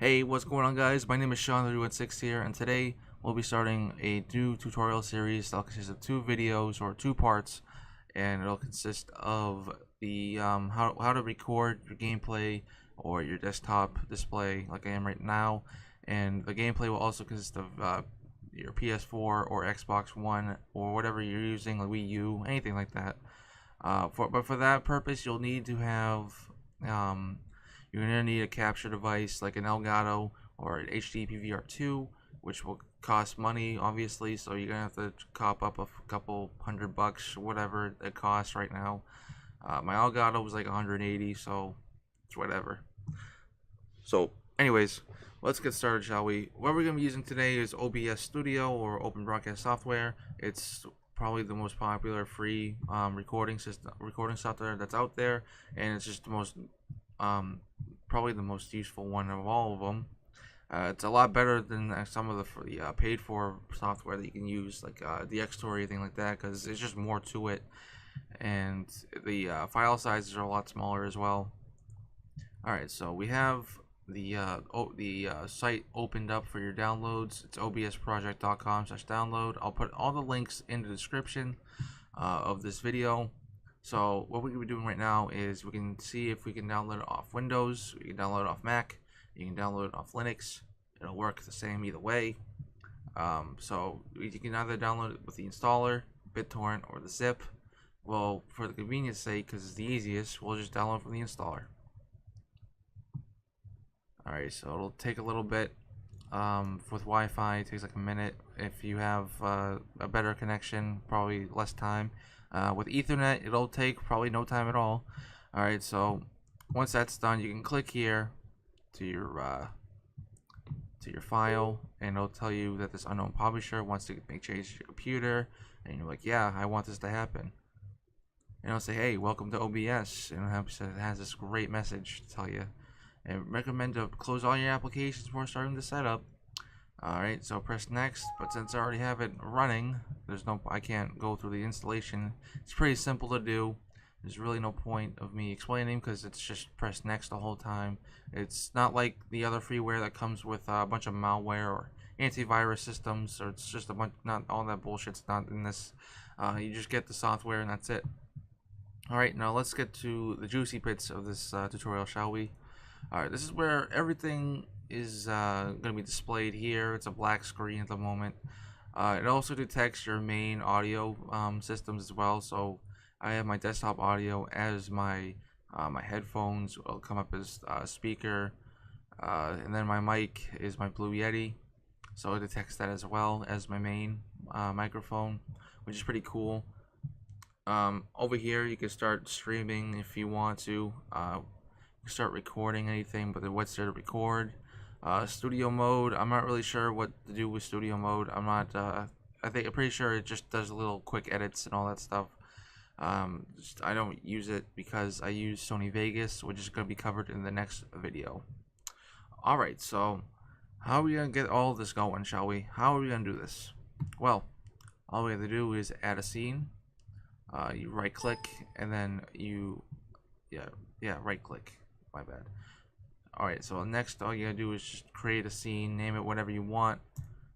Hey, what's going on, guys? My name is Sean316 here, and today we'll be starting a new tutorial series that'll consist of two videos or two parts, and it'll consist of the how to record your gameplay or your desktop display like I am right now, and the gameplay will also consist of your PS4 or Xbox One or whatever you're using, like Wii U, anything like that. But for that purpose, you'll need to have you're gonna need a capture device like an Elgato or an HD PVR2, which will cost money, obviously. So you're gonna have to cop up a couple $100, whatever it costs right now. My Elgato was like 180, so it's whatever. So, anyways, let's get started, shall we? What we're gonna be using today is OBS Studio or Open Broadcast Software. It's probably the most popular free recording software that's out there, and it's just the most probably the most useful one of all of them. It's a lot better than some of the paid for software that you can use, like the Xtor or anything like that, because there's just more to it, and the file sizes are a lot smaller as well. Alright, so we have the site opened up for your downloads. It's obsproject.com/download. I'll put all the links in the description of this video. So what we're going to be doing right now is we can see if we can download it off Windows, we can download it off Mac, you can download it off Linux. It'll work the same either way. So you can either download it with the installer, BitTorrent, or the zip. Well, for the convenience sake, because it's the easiest, we'll just download from the installer. Alright, so it'll take a little bit. With Wi-Fi, it takes like a minute. If you have a better connection, probably less time. With Ethernet, it'll take probably no time at all. Alright, so once that's done, you can click here to your file, and it'll tell you that this unknown publisher wants to make changes to your computer, and you're like, yeah, I want this to happen. And it'll say, hey, welcome to OBS, and it has this great message to tell you. And recommend to close all your applications before starting the setup. Alright, so press next, but since I already have it running, I can't go through the installation. It's pretty simple to do. There's really no point of me explaining because it's just press next the whole time. It's not like the other freeware that comes with a bunch of malware or antivirus systems, or it's just a bunch, not all that bullshit's not in this. You just get the software and that's it. Alright, now let's get to the juicy bits of this tutorial, shall we? Alright, this is where everything is going to be displayed here. It's a black screen at the moment. It also detects your main audio systems as well. So I have my desktop audio as my headphones will come up as speaker, and then my mic is my Blue Yeti, so it detects that as well as my main microphone, which is pretty cool. Over here you can start streaming if you want to. You can start recording anything, but what's there to record? Studio mode, I'm not really sure what to do with studio mode. I'm pretty sure it just does little quick edits and all that stuff. I don't use it because I use Sony Vegas, which is going to be covered in the next video. Alright, so how are we going to get all of this going, shall we? How are we going to do this? Well, all we have to do is add a scene. You right click and then you right click, my bad. Alright, so next all you gotta do is just create a scene, name it whatever you want,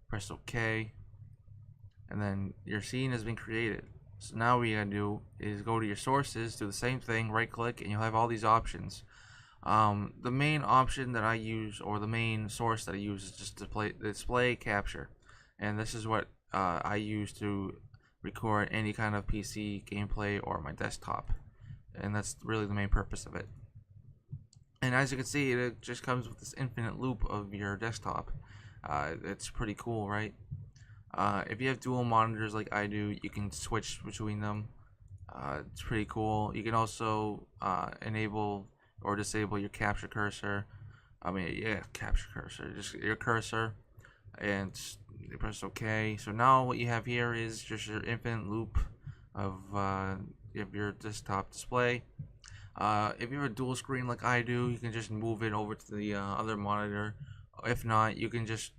press OK, and then your scene has been created. So now what you gotta do is go to your sources, do the same thing, right click, and you'll have all these options. The main option that I use, or the main source that I use, is just display capture, and this is what I use to record any kind of PC gameplay or my desktop, and that's really the main purpose of it. And as you can see, it just comes with this infinite loop of your desktop. It's pretty cool, right? If you have dual monitors like I do, you can switch between them. It's pretty cool. You can also enable or disable your capture cursor. Capture cursor. Just your cursor, and you press OK. So now what you have here is just your infinite loop of your desktop display. If you have a dual screen like I do, you can just move it over to the other monitor. If not, you can just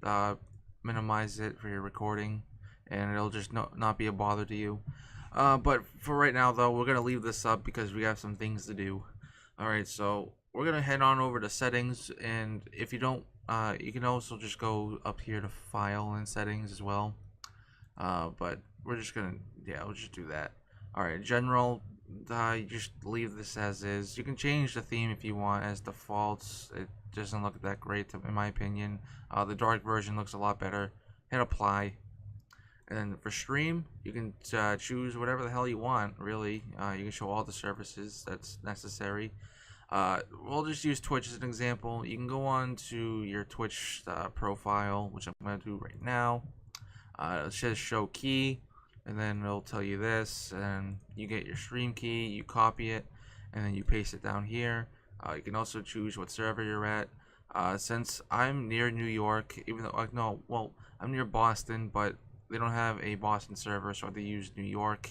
minimize it for your recording, and it'll just not be a bother to you. But for right now, though, we're going to leave this up because we have some things to do. Alright, so we're going to head on over to settings, and if you don't you can also just go up here to File and Settings as well. But we're just gonna, yeah, we'll just do that. Alright, General, you just leave this as is. You can change the theme if you want as defaults. It doesn't look that great in my opinion. The dark version looks a lot better. Hit apply. And then for stream, you can choose whatever the hell you want, really. You can show all the services that's necessary. We'll just use Twitch as an example. You can go on to your Twitch profile, which I'm going to do right now. It says show key, and then it'll tell you this, and you get your stream key, you copy it, and then you paste it down here. You can also choose what server you're at. Since I'm near New York, even though, no, well, I'm near Boston, but they don't have a Boston server, so they use New York.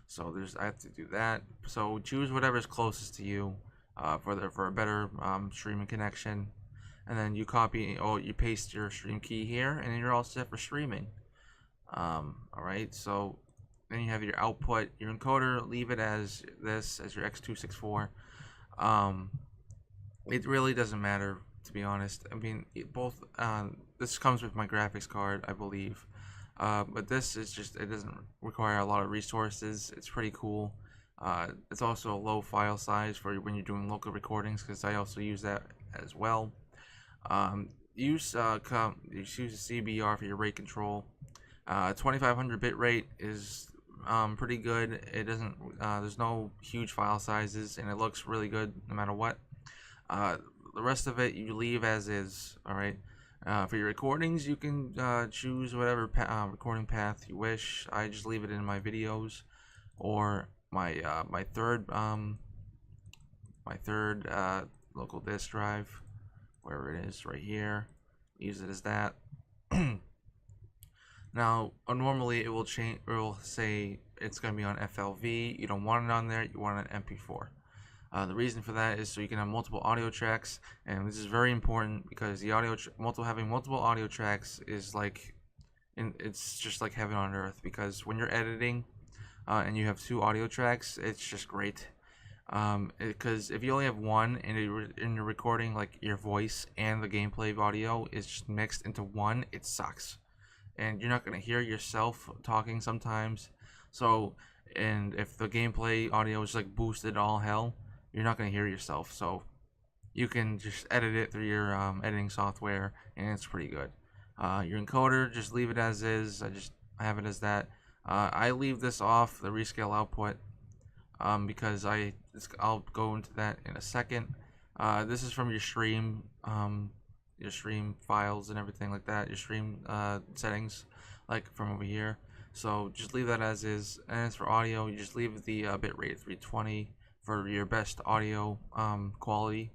So I have to do that. So choose whatever's closest to you for a better streaming connection, and then you copy or you paste your stream key here, and then you're all set for streaming. Alright, so then you have your output, your encoder, leave it as this, as your X264. It really doesn't matter, to be honest. I mean, this comes with my graphics card, I believe. But this is just, it doesn't require a lot of resources. It's pretty cool. It's also a low file size for when you're doing local recordings, because I also use that as well. Use the CBR for your rate control. 2500 bit rate is pretty good. It doesn't there's no huge file sizes, and it looks really good no matter what. The rest of it you leave as is. Alright, for your recordings you can choose whatever recording path you wish. I just leave it in my videos, or my third local disk drive, wherever it is, right here. Use it as that. Now, normally it will change. It will say it's going to be on FLV. You don't want it on there. You want it on MP4. The reason for that is so you can have multiple audio tracks, and this is very important because the having multiple audio tracks is like, it's just like heaven on earth. Because when you're editing, and you have two audio tracks, it's just great. Because if you only have one and you're recording like your voice and the gameplay audio is just mixed into one, it sucks. And you're not going to hear yourself talking sometimes. So, and if the gameplay audio is like boosted all hell, you're not going to hear yourself. So you can just edit it through your editing software, and it's pretty good. Your encoder, just leave it as is. I have it as that. I leave this off, the rescale output, because I'll go into that in a second. This is from your stream files and everything like that, your stream settings, like from over here. So just leave that as is. And as for audio, you just leave the bitrate 320 for your best audio quality.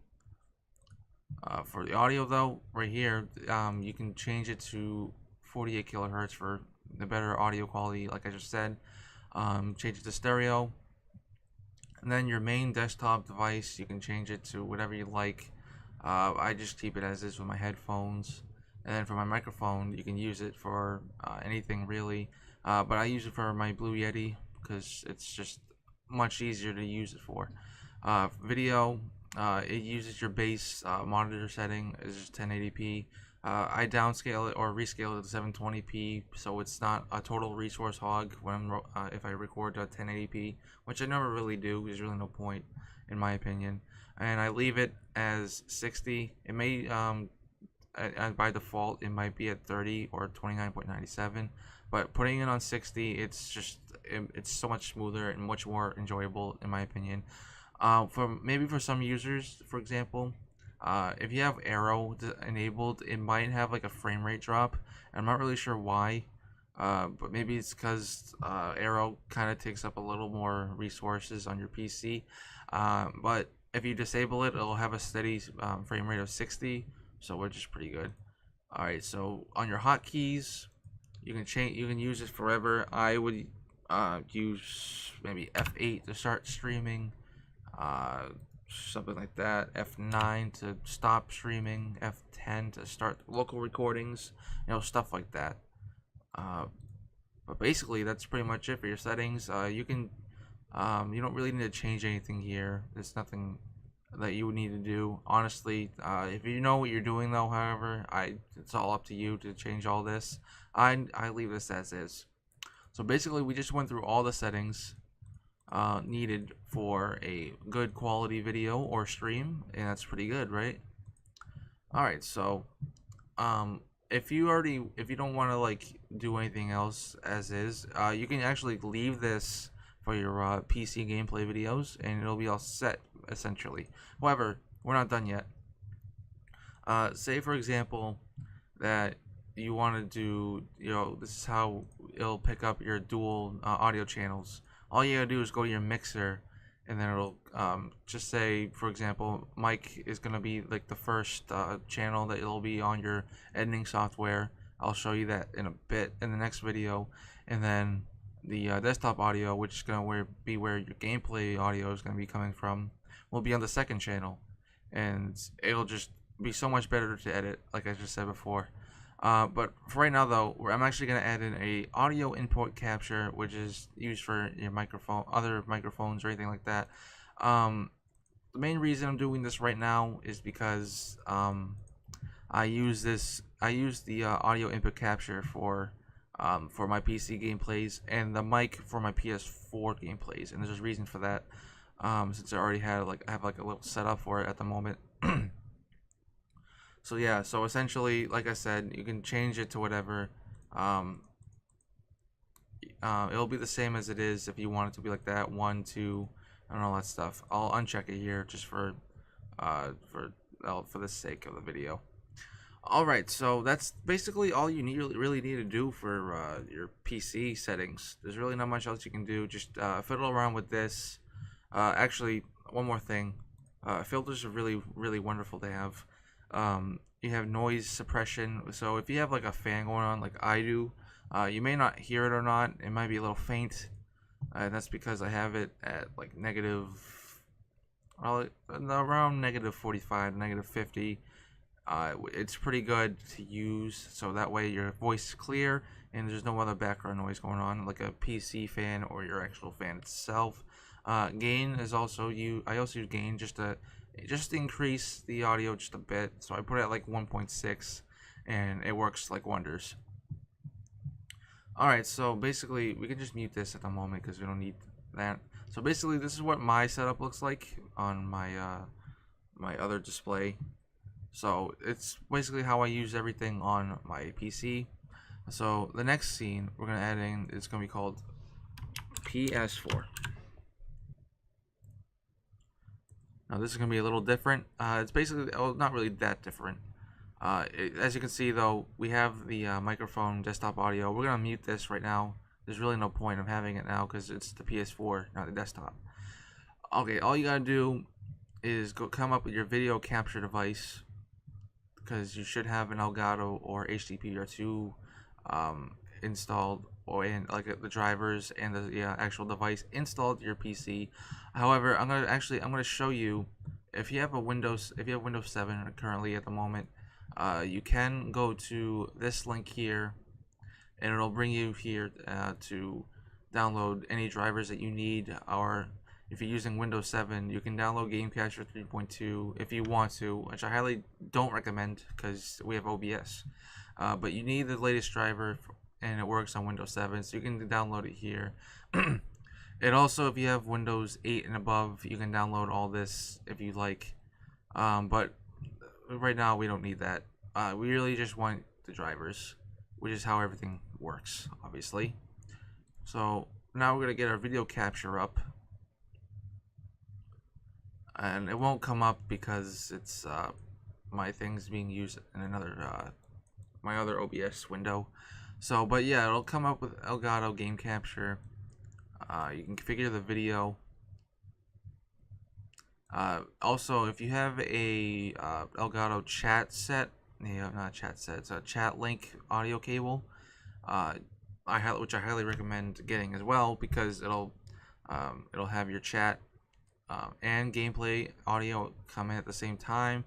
For the audio though, right here, you can change it to 48 kilohertz for the better audio quality, like I just said. Change it to stereo. And then your main desktop device, you can change it to whatever you like. I just keep it as is with my headphones. And then for my microphone, you can use it for anything really. But I use it for my Blue Yeti because it's just much easier to use it for. Video, it uses your base monitor setting, is just 1080p. I downscale it or rescale it to 720p, so it's not a total resource hog when if I record at 1080p, which I never really do. There's really no point, in my opinion. And I leave it as 60. It may, by default, it might be at 30 or 29.97, but putting it on 60, it's so much smoother and much more enjoyable, in my opinion. For some users, for example, if you have Aero enabled, it might have like a frame rate drop. I'm not really sure why, but maybe it's because Aero kind of takes up a little more resources on your PC. But if you disable it, it'll have a steady frame rate of 60, so which is pretty good. Alright, so on your hotkeys, you can use it forever. I would use maybe F8 to start streaming, something like that. F9 to stop streaming. F10 to start local recordings. Stuff like that. But basically, that's pretty much it for your settings. You don't really need to change anything here. There's nothing that you would need to do. Honestly, if you know what you're doing though, however, it's all up to you to change all this. I leave this as is. So basically, we just went through all the settings needed for a good quality video or stream, and that's pretty good, right? All right, so if you don't want to like do anything else as is, you can actually leave this for your PC gameplay videos, and it'll be all set essentially. However, we're not done yet. Say for example that you want to do, this is how it'll pick up your dual audio channels. All you gotta do is go to your mixer, and then it'll just say, for example, mic is gonna be like the first channel that it'll be on your editing software. I'll show you that in a bit in the next video, and then the desktop audio, which is gonna be where your gameplay audio is gonna be coming from, will be on the second channel, and it'll just be so much better to edit, like I just said before. But for right now, though, I'm actually going to add in a audio input capture, which is used for your microphone, other microphones, or anything like that. The main reason I'm doing this right now is because I use the audio input capture for my PC gameplays, and the mic for my PS4 gameplays, and there's a reason for that. Since I already have a little setup for it at the moment. So yeah, so essentially, like I said, you can change it to whatever. It'll be the same as it is if you want it to be like that, 1, 2, and all that stuff. I'll uncheck it here just for the sake of the video. All right, so that's basically all you really need to do for your PC settings. There's really not much else you can do. Just fiddle around with this. Actually, one more thing. Filters are really wonderful to have. You have noise suppression, so if you have like a fan going on like I do, you may not hear it or not. It might be a little faint. That's because I have it at like around negative 45, -50. It's pretty good to use, so that way your voice is clear and there's no other background noise going on like a PC fan or your actual fan itself. Gain is also I also use gain just to increase the audio just a bit, so I put it at like 1.6, and it works like wonders. Alright, so basically we can just mute this at the moment because we don't need that. So basically this is what my setup looks like on my my other display. So it's basically how I use everything on my PC. So the next scene we're gonna add in is gonna be called PS4. Now this is going to be a little different. It's basically, not really that different. As you can see though, we have the microphone desktop audio. We're going to mute this right now. There's really no point of having it now because it's the PS4, not the desktop. Okay, all you got to do is come up with your video capture device, because you should have an Elgato or HDPR2 installed, or in like the drivers and the actual device installed to your PC. However, I'm gonna show you, if you have Windows 7 currently at the moment, you can go to this link here, and it'll bring you here to download any drivers that you need. Or if you're using Windows 7, you can download Game Capture 3.2 if you want to, which I highly don't recommend because we have OBS. But you need the latest driver, and it works on Windows 7, so you can download it here. And also, if you have Windows 8 and above, you can download all this if you like. But right now, we don't need that. We really just want the drivers, which is how everything works, obviously. So now we're going to get our video capture up. And it won't come up because it's my thing's being used in another my other OBS window. So, but yeah, it'll come up with Elgato game capture. You can configure the video. Also, if you have a Elgato chat set, not chat set, it's a chat link audio cable, which I highly recommend getting as well, because it'll have your chat and gameplay audio come in at the same time.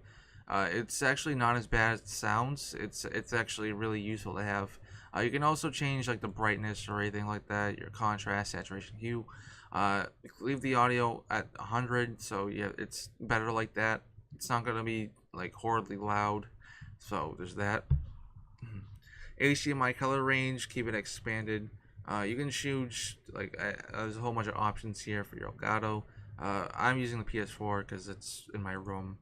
It's actually not as bad as it sounds. It's actually really useful to have. You can also change like the brightness or anything like that, your contrast, saturation, hue. Leave the audio at 100, so yeah, it's better like that. It's not gonna be like horribly loud, so there's that. HDMI color range, keep it expanded. You can choose like there's a whole bunch of options here for your Elgato. I'm using the PS4 because it's in my room.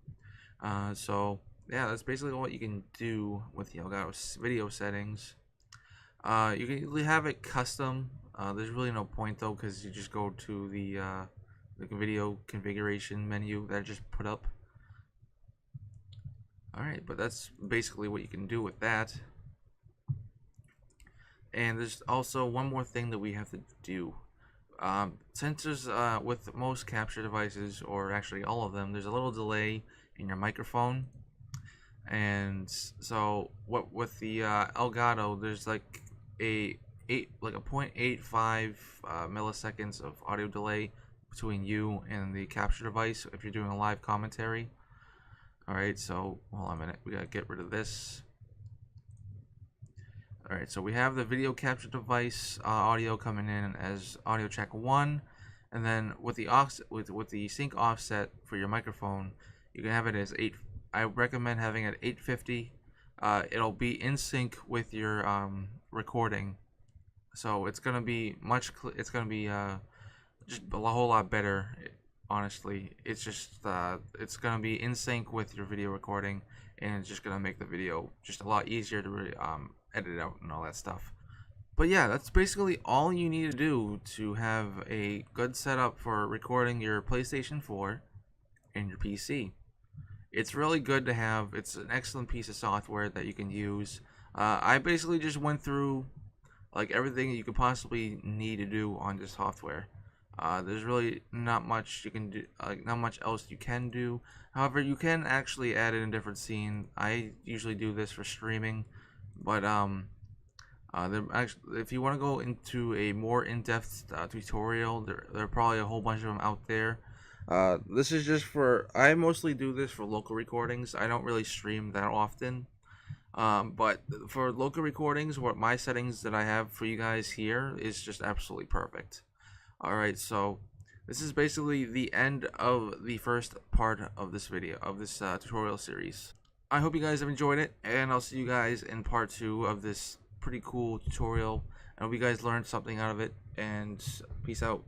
So yeah, that's basically what you can do with the Elgato video settings. You can have it custom. There's really no point though, because you just go to the video configuration menu that I just put up. Alright, but that's basically what you can do with that. And there's also one more thing that we have to do. Since there's, with most capture devices, or actually all of them, there's a little delay in your microphone. And so what with the Elgato, there's like a 0.85 milliseconds of audio delay between you and the capture device if you're doing a live commentary. Alright, so hold on a minute, we gotta get rid of this. Alright, so we have the video capture device audio coming in as audio track 1, and then with the with the sync offset for your microphone, you can have it as 8. I recommend having it at 850. It'll be in sync with your recording, so it's gonna be it's gonna be just a whole lot better. Honestly, it's just it's gonna be in sync with your video recording, and it's just gonna make the video just a lot easier to really edit out and all that stuff. But yeah, that's basically all you need to do to have a good setup for recording your PlayStation 4 and your PC. It's really good to have. It's an excellent piece of software that you can use. I basically just went through like everything you could possibly need to do on this software. There's really not much you can do, not much else you can do. However, you can actually add in a different scene. I usually do this for streaming, but if you want to go into a more in-depth tutorial, there are probably a whole bunch of them out there. This is just for, I mostly do this for local recordings. I don't really stream that often. But for local recordings, what my settings that I have for you guys here is just absolutely perfect. Alright, so this is basically the end of the first part of this video, of this tutorial series. I hope you guys have enjoyed it, and I'll see you guys in part 2 of this pretty cool tutorial. I hope you guys learned something out of it, and peace out.